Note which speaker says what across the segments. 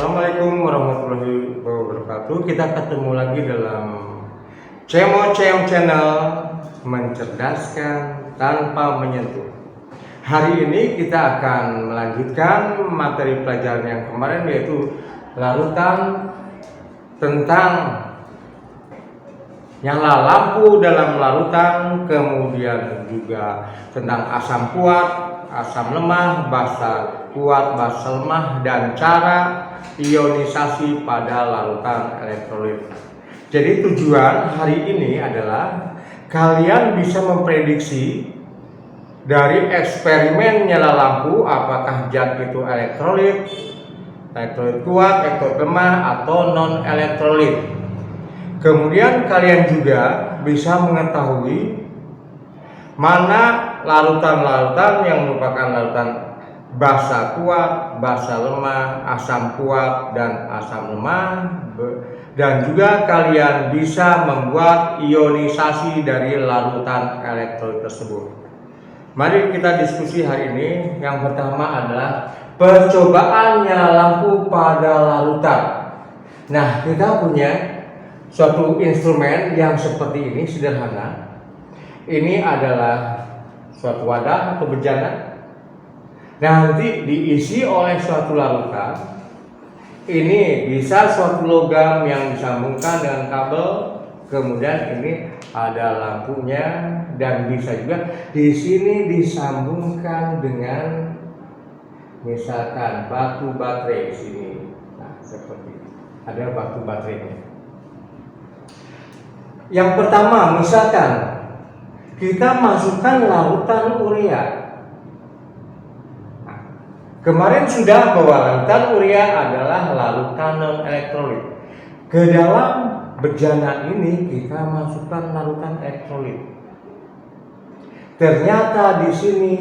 Speaker 1: Assalamualaikum warahmatullahi wabarakatuh. Kita ketemu lagi dalam Cemo Channel, mencerdaskan tanpa menyentuh. Hari ini kita akan melanjutkan materi pelajaran yang kemarin, yaitu larutan tentang nyala lampu dalam larutan, kemudian juga tentang asam kuat, asam lemah, basa kuat, basa lemah, dan cara ionisasi pada larutan elektrolit. Jadi tujuan hari ini adalah kalian bisa memprediksi dari eksperimen nyala lampu apakah zat itu elektrolit, elektrolit kuat, elektrolit lemah, atau non elektrolit. Kemudian kalian juga bisa mengetahui mana larutan-larutan yang merupakan larutan basa kuat, basa lemah, asam kuat, dan asam lemah. Dan juga kalian bisa membuat ionisasi dari larutan elektrolit tersebut. Mari kita diskusi hari ini. Yang pertama adalah percobaan nyala lampu pada larutan. Nah, kita punya suatu instrumen yang seperti ini, sederhana. Ini adalah suatu wadah atau bejana. Nanti diisi oleh suatu larutan. Ini bisa suatu logam yang disambungkan dengan kabel. Kemudian ini ada lampunya, dan bisa juga di sini disambungkan dengan misalkan batu baterai di sini. Nah, seperti ini. Ada batu baterainya. Yang pertama, misalkan kita masukkan larutan urea. Nah, kemarin sudah bahwa larutan urea adalah larutan non elektrolit. Ke dalam bejana ini kita masukkan larutan elektrolit. Ternyata di sini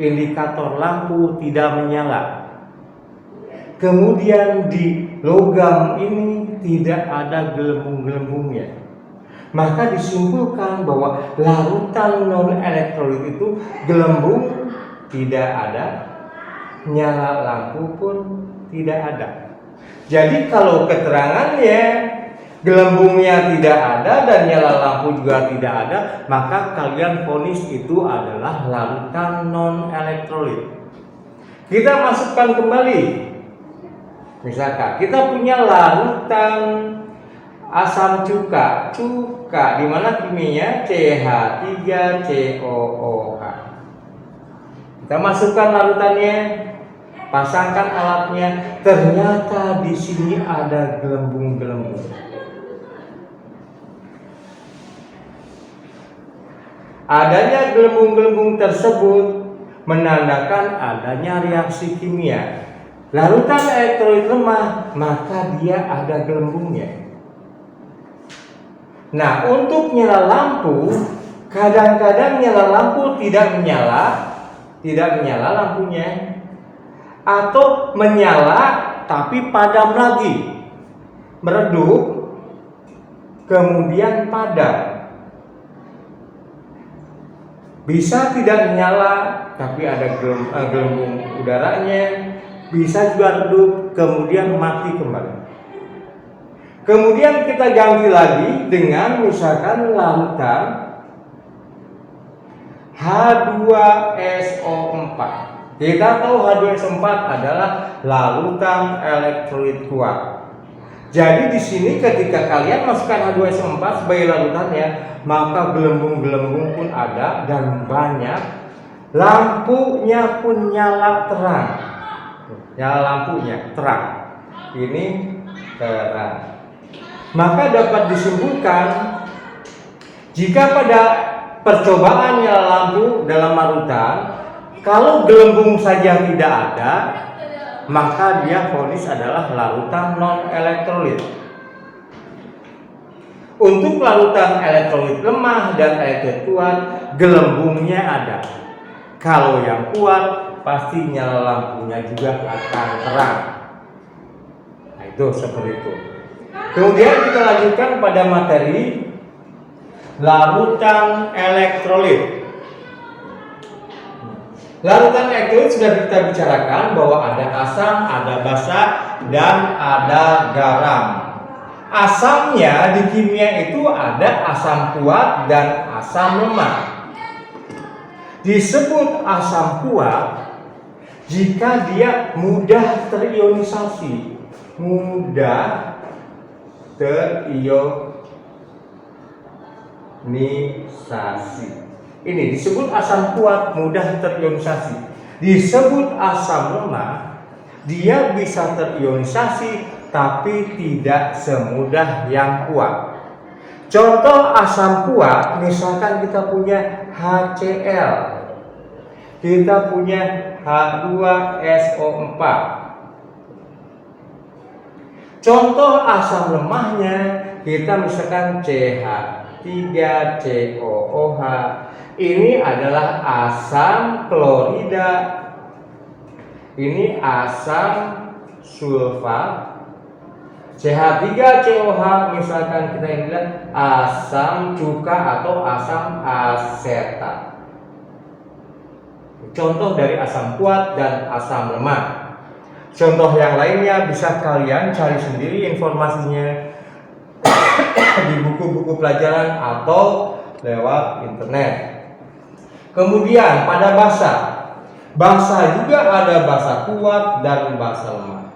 Speaker 1: indikator lampu tidak menyala. Kemudian di logam ini tidak ada gelembung-gelembungnya. Maka disimpulkan bahwa larutan non elektrolit itu gelembung tidak ada, nyala lampu pun tidak ada. Jadi kalau keterangannya gelembungnya tidak ada dan nyala lampu juga tidak ada, maka kalian vonis itu adalah larutan non elektrolit. Kita masukkan kembali. Misalkan kita punya larutan asam cuka, di mana kimianya CH3COOH. Kita masukkan larutannya, pasangkan alatnya, ternyata di sini ada gelembung-gelembung. Adanya gelembung-gelembung tersebut menandakan adanya reaksi kimia. Larutan elektrolit lemah, maka dia ada gelembungnya. Nah, untuk nyala lampu, kadang-kadang nyala lampu tidak menyala lampunya, atau menyala tapi padam lagi, meredup, kemudian padam. Bisa tidak menyala tapi ada gelembung udaranya, bisa juga redup kemudian mati kembali. Kemudian kita ganti lagi dengan misalkan larutan H2SO4. Kita tahu H2SO4 adalah larutan elektrolit kuat. Jadi di sini ketika kalian masukkan H2SO4 sebagai larutannya, maka gelembung-gelembung pun ada dan banyak. Lampunya pun nyala terang. Nyala lampunya terang. Ini terang. Maka dapat disimpulkan jika pada percobaan nyala lampu dalam larutan, kalau gelembung saja tidak ada, maka dia vonis adalah larutan non elektrolit. Untuk larutan elektrolit lemah dan elektrolit kuat, gelembungnya ada. Kalau yang kuat, pasti nyala lampunya juga akan terang. Nah, itu seperti itu. Kemudian kita lanjutkan pada materi larutan elektrolit. Larutan elektrolit sudah kita bicarakan bahwa ada asam, ada basa, dan ada garam. Asamnya di kimia itu ada asam kuat dan asam lemah. Disebut asam kuat jika dia mudah terionisasi. Mudah terionisasi. Ini disebut asam kuat, mudah terionisasi. Disebut asam lemah, dia bisa terionisasi tapi tidak semudah yang kuat. Contoh asam kuat, misalkan kita punya HCl, kita punya H2SO4. Contoh asam lemahnya, kita misalkan CH3COOH. Ini adalah asam klorida, ini asam sulfat. CH3COH misalkan kita bilang asam cuka atau asam asetat. Contoh dari asam kuat dan asam lemah. Contoh yang lainnya bisa kalian cari sendiri informasinya di buku-buku pelajaran atau lewat internet. Kemudian pada basa. Basa juga ada basa kuat dan basa lemah.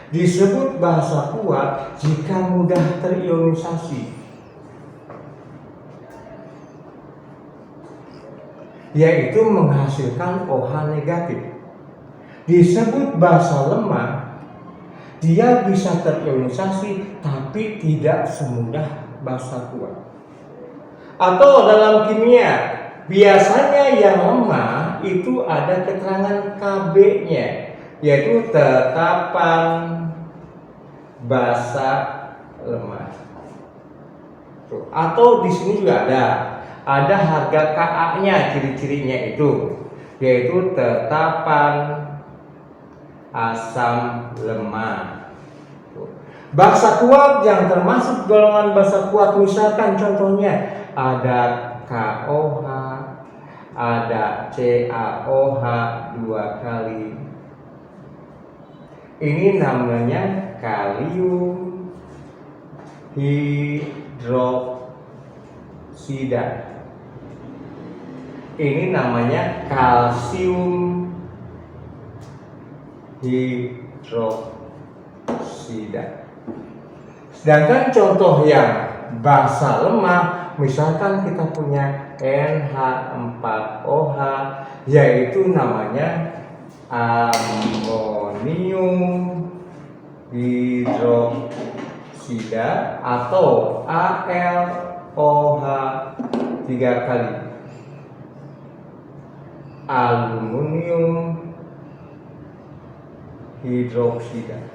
Speaker 1: Disebut basa kuat jika mudah terionisasi, yaitu menghasilkan OH negatif. Disebut basa lemah, dia bisa terionisasi tapi tidak semudah basa kuat. Atau dalam kimia, biasanya yang lemah itu ada keterangan KB-nya, yaitu tetapan basa lemah. Atau di sini juga ada harga Ka-nya, ciri-cirinya itu, yaitu tetapan asam lemah. Basa kuat yang termasuk golongan basa kuat, misalkan contohnya ada KOH, ada CaOH 2 kali. Ini namanya kalium hidroksida. Ini namanya kalsium hidroksida. Sedangkan contoh yang basa lemah, misalkan kita punya NH4OH, yaitu namanya amonium hidroksida atau AlOH 3 kali, aluminium hidroksida.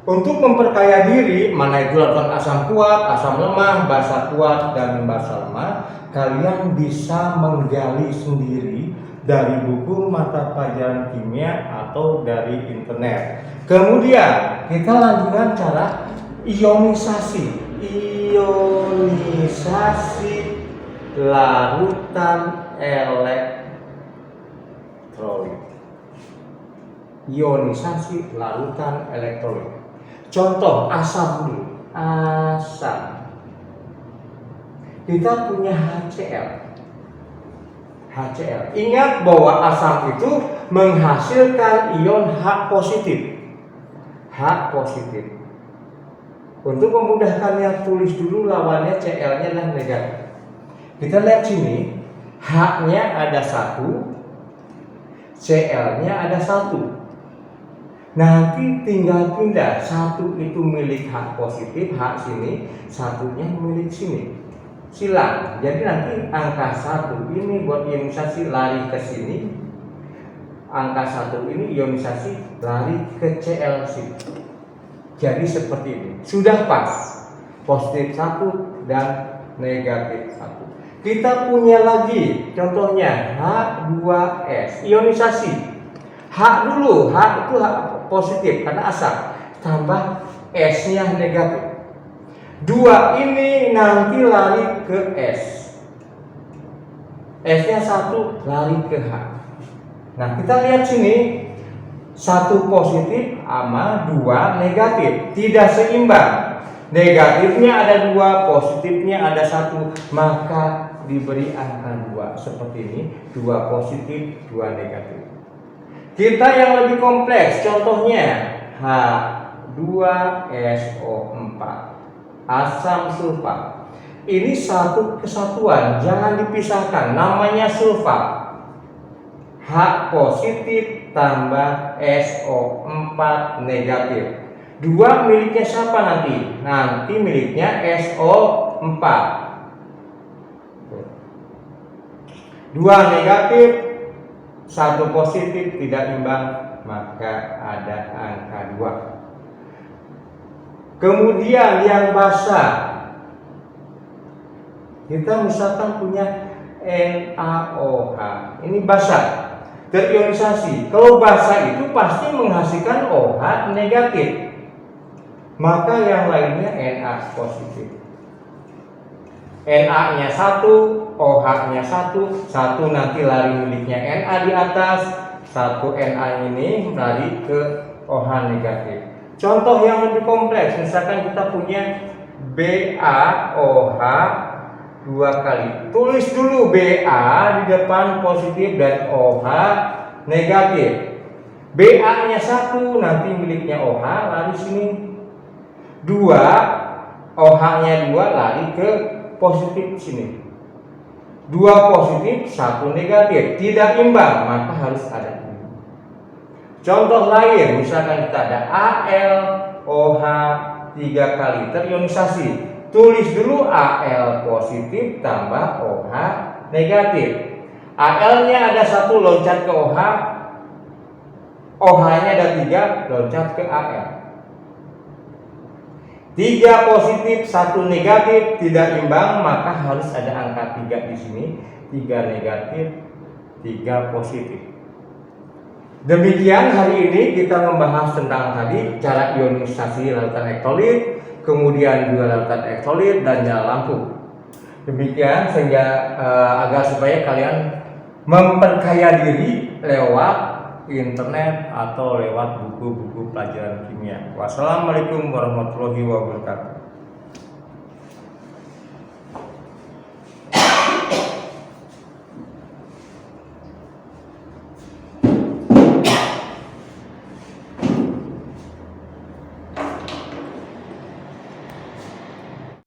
Speaker 1: Untuk memperkaya diri, mana itu larutan asam kuat, asam lemah, basa kuat, dan basa lemah, kalian bisa menggali sendiri dari buku mata pelajaran kimia atau dari internet. Kemudian kita lanjutkan cara ionisasi. Ionisasi larutan elektrolit. Ionisasi larutan elektrolit. Contoh asam dulu. Asam. Kita punya HCl. HCl. Ingat bahwa asam itu menghasilkan ion H positif. H positif. Untuk memudahkannya, tulis dulu lawannya, Cl-nya adalah negatif. Kita lihat sini, H-nya ada 1, Cl-nya ada 1. Nanti tinggal pindah, 1 itu milik H positif, H sini, 1-nya milik sini. Silang. Jadi nanti angka 1 ini buat ionisasi lari ke sini. Angka 1 ini ionisasi lari ke Cl sini. Jadi seperti ini. Sudah pas. Positif 1 dan negatif 1. Kita punya lagi contohnya H2S. Ionisasi. H dulu, H itu H positif karena asam. Tambah S-nya negatif. 2 ini nanti lari ke S. S-nya 1 lari ke H. Nah, kita lihat sini, 1 positif sama 2 negatif, tidak seimbang. Negatifnya ada 2, positifnya ada 1, maka diberi angka 2 seperti ini, 2 positif, 2 negatif. Kita yang lebih kompleks, contohnya H2SO4 asam sulfat. Ini satu kesatuan, jangan dipisahkan, namanya sulfat. H positif tambah SO4 negatif. 2 miliknya siapa nanti? Nanti miliknya SO4. 2 negatif, 1 positif, tidak imbang, maka ada angka 2. Kemudian yang basa, kita misalkan punya NaOH, ini basa, terionisasi. Kalau basa itu pasti menghasilkan OH negatif, maka yang lainnya Na positif. Na-nya 1, OH-nya 1, 1 nanti lari miliknya Na di atas, 1 Na ini lari ke OH negatif. Contoh yang lebih kompleks, misalkan kita punya BaOH 2 kali. Tulis dulu Ba di depan positif dan OH negatif. Ba-nya 1 nanti miliknya OH lari sini. 2 OH-nya 2 lari ke positif sini. 2 positif, 1 negatif, tidak imbang, maka harus ada. Contoh lain, misalkan kita ada AlOH 3 kali terionisasi. Tulis dulu Al positif tambah OH negatif. Al-nya ada 1 loncat ke OH, OH-nya ada 3 loncat ke Al. 3 positif, 1 negatif, tidak imbang, maka harus ada angka 3 di sini. 3 negatif, 3 positif. Demikian hari ini kita membahas tentang tadi cara ionisasi larutan elektrolit, kemudian juga larutan elektrolit dan nyala lampu. Demikian sehingga agar supaya kalian memperkaya diri lewat internet atau lewat buku-buku pelajaran kimia. Wassalamualaikum warahmatullahi wabarakatuh.